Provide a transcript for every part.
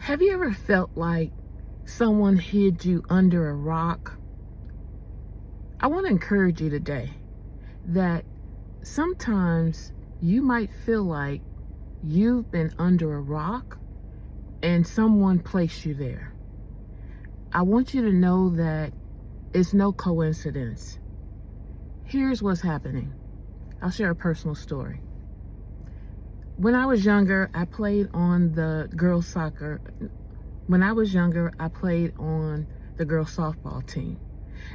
Have you ever felt like someone hid you under a rock? I want to encourage you today that sometimes you might feel like you've been under a rock and someone placed you there. I want you to know that it's no coincidence. Here's what's happening. I'll share a personal story. When I was younger, I played on the girls' soccer. When I was younger, I played on the girls' softball team.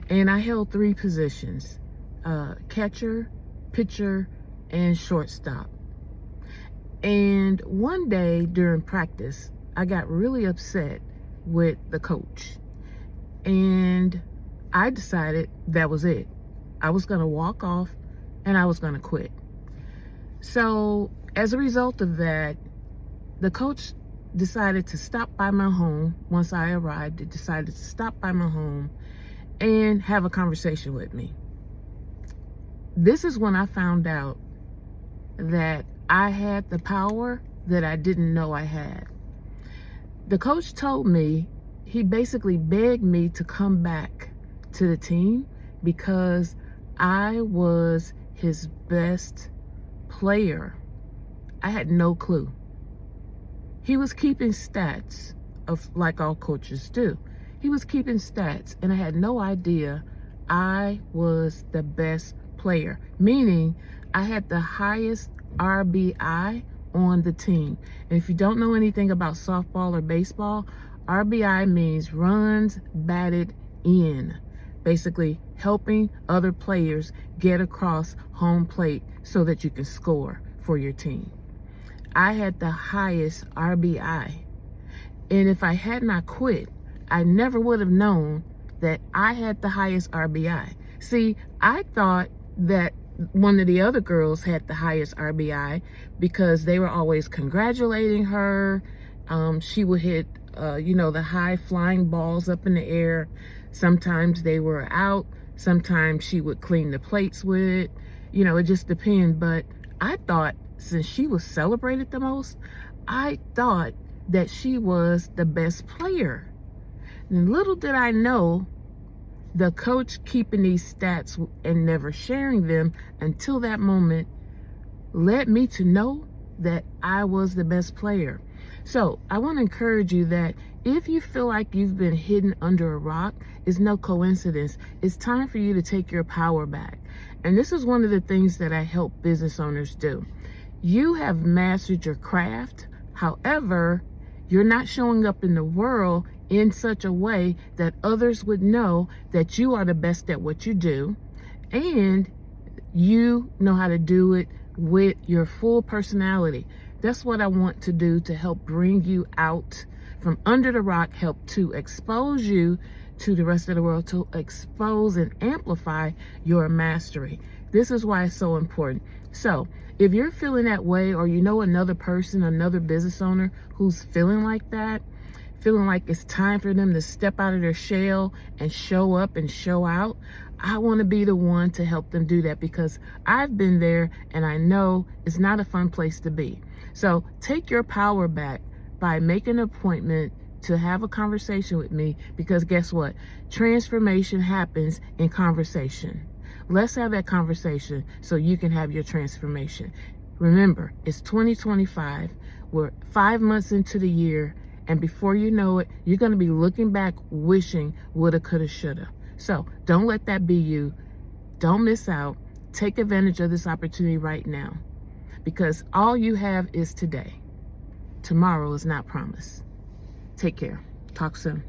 And I held 3 positions, catcher, pitcher, and shortstop. And one day during practice, I got really upset with the coach. And I decided that was it. I was going to walk off and I was going to quit. So as a result of that, the coach decided to stop by my home. Once I arrived, it decided to stop by my home and have a conversation with me. This is when I found out that I had the power that I didn't know I had. The coach told me, he basically begged me to come back to the team because I was his best player. I had no clue. He was keeping stats of like all coaches do. He was keeping stats and I had no idea I was the best player, meaning I had the highest RBI on the team. And if you don't know anything about softball or baseball, RBI means runs batted in, basically helping other players get across home plate so that you can score for your team. I had the highest RBI. And if I had not quit, I never would have known that I had the highest RBI. See, I thought that one of the other girls had the highest RBI because they were always congratulating her. She would hit, the high flying balls up in the air. Sometimes they were out. Sometimes she would clean the plates with it. It just depended. But I thought since she was celebrated the most, I thought that she was the best player. And little did I know, the coach keeping these stats and never sharing them until that moment led me to know that I was the best player. So I want to encourage you that if you feel like you've been hidden under a rock, it's no coincidence. It's time for you to take your power back. And this is one of the things that I help business owners do. You have mastered your craft. However, you're not showing up in the world in such a way that others would know that you are the best at what you do, and you know how to do it with your full personality. That's what I want to do to help bring you out from under the rock, help to expose you to the rest of the world, to expose and amplify your mastery. This is why it's so important. So if you're feeling that way, or you know another person, another business owner who's feeling like that, feeling like it's time for them to step out of their shell and show up and show out, I want to be the one to help them do that because I've been there and I know it's not a fun place to be. So take your power back by making an appointment to have a conversation with me, because guess what? Transformation happens in conversation. Let's have that conversation so you can have your transformation. Remember, it's 2025. We're 5 months into the year. And before you know it, you're going to be looking back, wishing woulda, coulda, shoulda. So don't let that be you. Don't miss out. Take advantage of this opportunity right now, because all you have is today. Tomorrow is not promised. Take care. Talk soon.